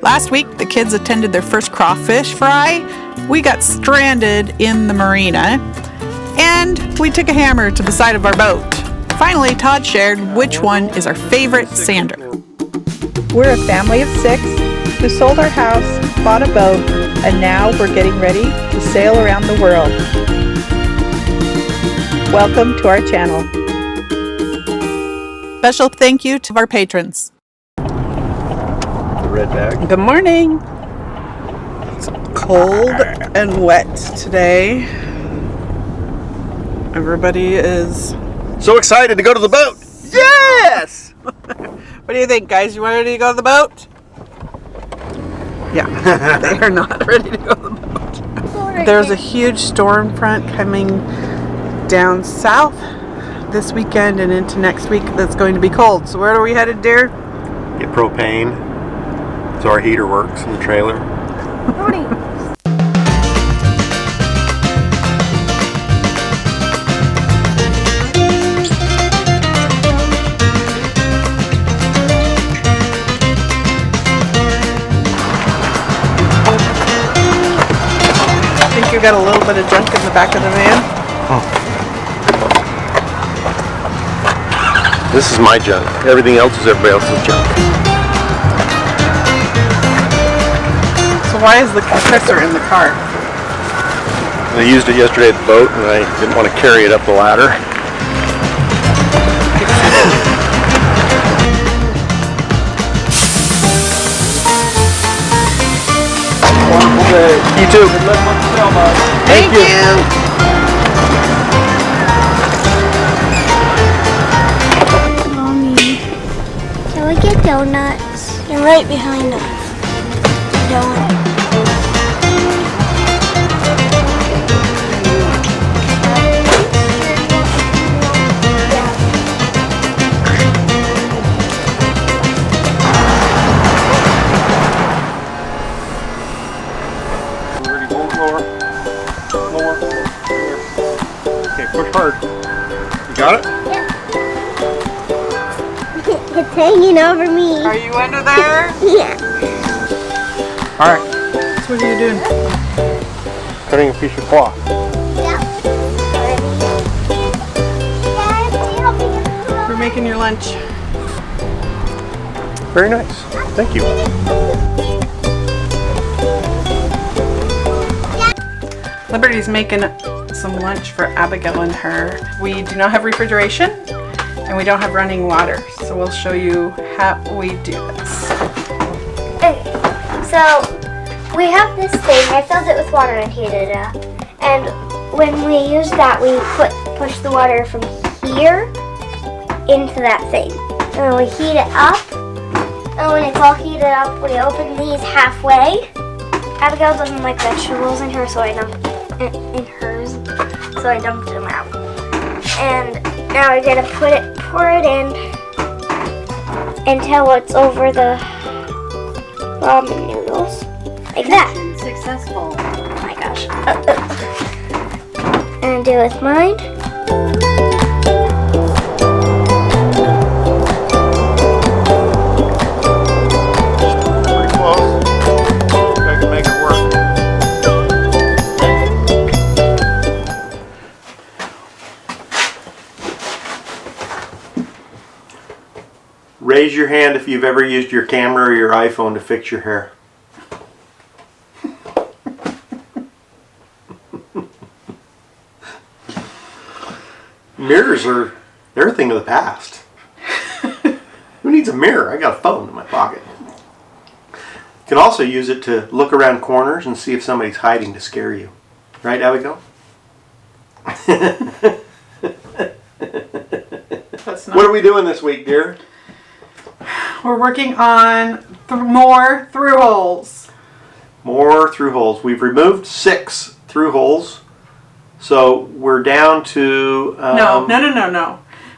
Last week, the kids attended their first crawfish fry. We got stranded in the marina, and we took a hammer to the side of our boat. Finally, Todd shared which one is our favorite sander. We're a family of 6 who sold our house, bought a boat, and now we're getting ready to sail around the world. Welcome to our channel. Special thank you to our patrons. The red bag. Good morning. It's cold and wet today. Everybody is So excited to go to the boat. Yes! What do you think, guys? You ready to go to the boat? Yeah, they are not ready to go to the boat. There's a huge storm front coming down south this weekend and into next week that's going to be cold. So where are we headed, dear? Get propane so our heater works in the trailer. I think you got a little bit of junk in the back of the van. This is my junk. Everything else is everybody else's junk. So why is the compressor in the car? I used it yesterday at the boat and I didn't want to carry it up the ladder. Wonderful day. You too. Thank you. Mommy, can we get donuts? They're right behind us. Donuts. Okay, push hard. You got it? Yeah. It's hanging over me. Are you under there? Yeah. Alright. So what are you doing? Cutting a piece of cloth. We're making your lunch. Very nice. Thank you. Liberty's making some lunch for Abigail and her. We do not have refrigeration and we don't have running water, so we'll show you how we do this. Okay, so we have this thing. I filled it with water and heated it up. And when we use that, we push the water from here into that thing. And then we heat it up. And when it's all heated up, we open these halfway. Abigail doesn't like vegetables in hers, so I dumped them out. And now we're gonna pour it in until it's over the ramen noodles, like that. Successful. Oh my gosh. And do it with mine. Pretty close. I can make it work. Raise your hand if you've ever used your camera or your iPhone to fix your hair. Mirrors they're a thing of the past. Who needs a mirror? I got a phone in my pocket. You can also use it to look around corners and see if somebody's hiding to scare you. Right, Abigail? What are we doing this week, dear? We're working on more through holes. More through holes. We've removed 6 through holes. So we're down to... No.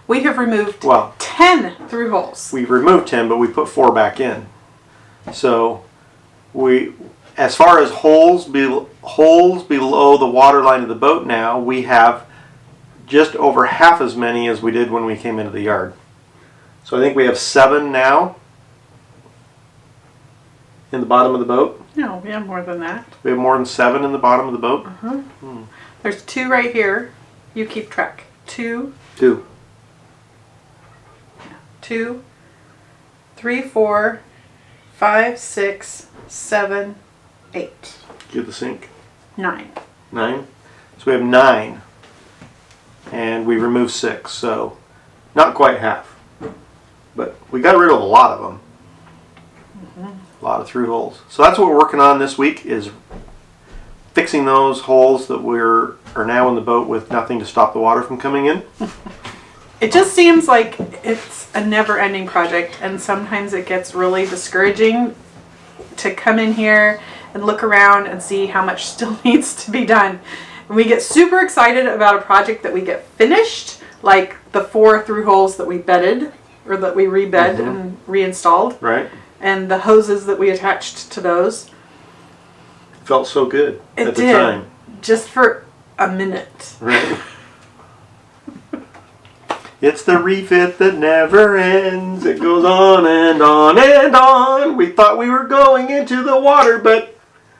We have removed 10 through holes. We've removed 10, but we put 4 back in. So as far as holes below the water line of the boat now, we have just over half as many as we did when we came into the yard. So I think we have 7 now. in the bottom of the boat? No, we have more than that. We have more than 7 in the bottom of the boat? There's 2 right here. You keep track. 2, 2. 2, 3, 4, 5, 6, 7, 8, Give the sink. 9. 9. So we have 9. And we removed 6. So not quite half. But we got rid of a lot of them. A lot of through holes. So that's what we're working on this week, is fixing those holes that are now in the boat with nothing to stop the water from coming in. It just seems like it's a never-ending project, and sometimes it gets really discouraging to come in here and look around and see how much still needs to be done. And we get super excited about a project that we get finished, like the 4 through holes that we bedded, or that we rebed and reinstalled, Right? and the hoses that we attached to those. Felt so good It at the did, time. just for a minute. Right? It's the refit that never ends. It goes on and on and on. We thought we were going into the water, but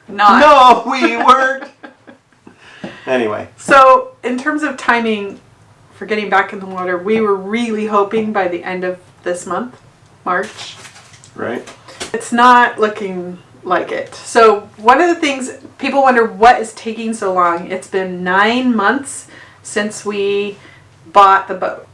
no, we weren't. Anyway. So, in terms of timing for getting back in the water, we were really hoping by the end of this month, March. Right? It's not looking like it. So, one of the things people wonder, what is taking so long? It's been 9 months since we bought the boat.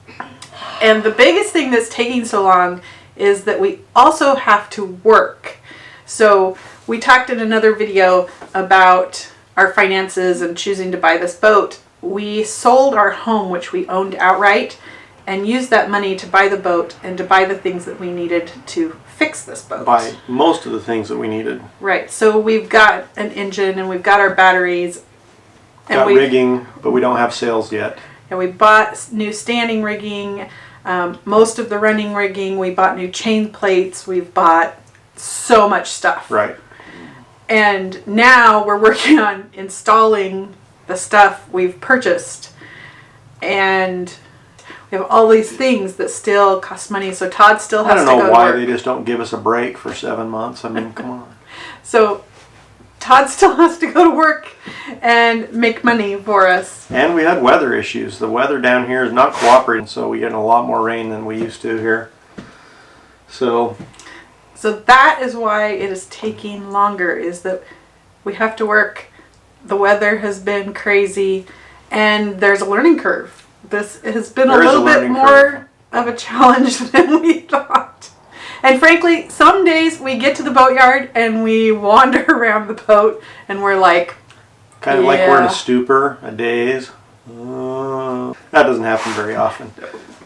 And the biggest thing that's taking so long is that we also have to work. So, we talked in another video about our finances and choosing to buy this boat. We sold our home, which we owned outright, and used that money to buy the boat and to buy the things that we needed to fix this boat. Buy most of the things that we needed. Right. So we've got an engine and we've got our batteries. Got rigging, but we don't have sails yet. And we bought new standing rigging, most of the running rigging. We bought new chain plates. We've bought so much stuff. Right. And now we're working on installing the stuff we've purchased. And we have all these things that still cost money. So Todd still has to go to work. I don't know why they just don't give us a break for 7 months. I mean, come on. So Todd still has to go to work and make money for us. And we had weather issues. The weather down here is not cooperating, so we get a lot more rain than we used to here. So that is why it is taking longer, is that we have to work. The weather has been crazy, and there's a learning curve. This has been a little bit more of a challenge than we thought. And frankly, some days we get to the boatyard and we wander around the boat and we're like, kind of like we're in a stupor, a daze. That doesn't happen very often.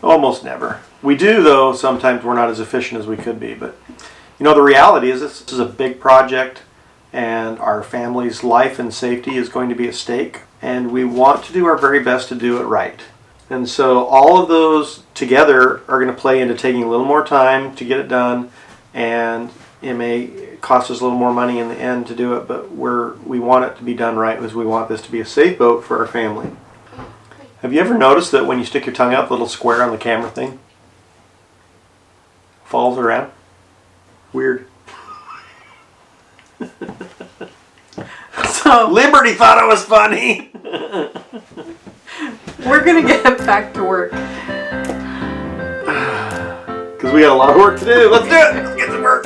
Almost never. We do, though. Sometimes we're not as efficient as we could be. But, you know, the reality is this is a big project, and our family's life and safety is going to be at stake. And we want to do our very best to do it right. And so all of those together are going to play into taking a little more time to get it done, and it may cost us a little more money in the end to do it, but we want it to be done right, because we want this to be a safe boat for our family. Have you ever noticed that when you stick your tongue out, the little square on the camera thing falls around? Weird. So Liberty thought it was funny. we're going to get back to work. Because we got a lot of work to do. Let's do it. Let's get to work.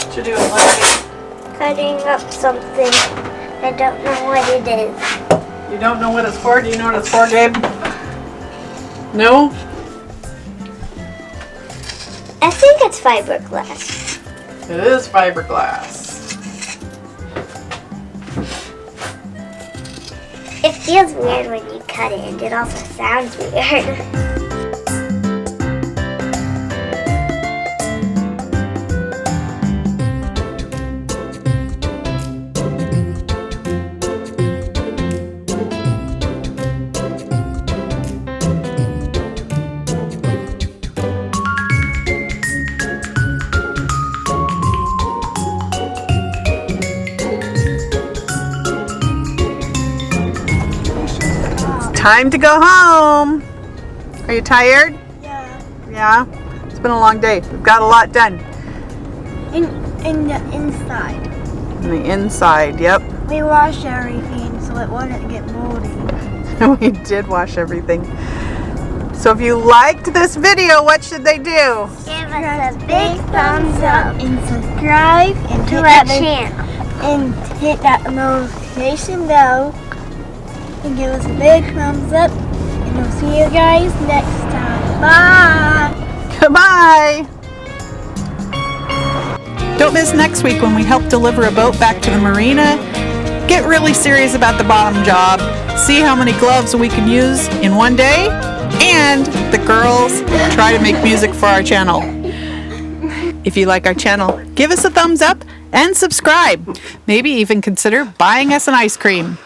What you doing, Lexi? Cutting up something. I don't know what it is. You don't know what it's for? Do you know what it's for, Gabe? No? I think it's fiberglass. It is fiberglass. It feels weird when you cut it, and it also sounds weird. Time to go home. Are you tired? Yeah. Yeah? It's been a long day. We've got a lot done. In the inside. On the inside, yep. We washed everything so it wouldn't get moldy. We did wash everything. So if you liked this video, what should they do? Give us a big thumbs up and subscribe and to our channel. And hit that notification bell and give us a big thumbs up. And we'll see you guys next time. Bye! Goodbye! Don't miss next week when we help deliver a boat back to the marina. Get really serious about the bottom job. See how many gloves we can use in one day. And the girls try to make music for our channel. If you like our channel, give us a thumbs up and subscribe. Maybe even consider buying us an ice cream.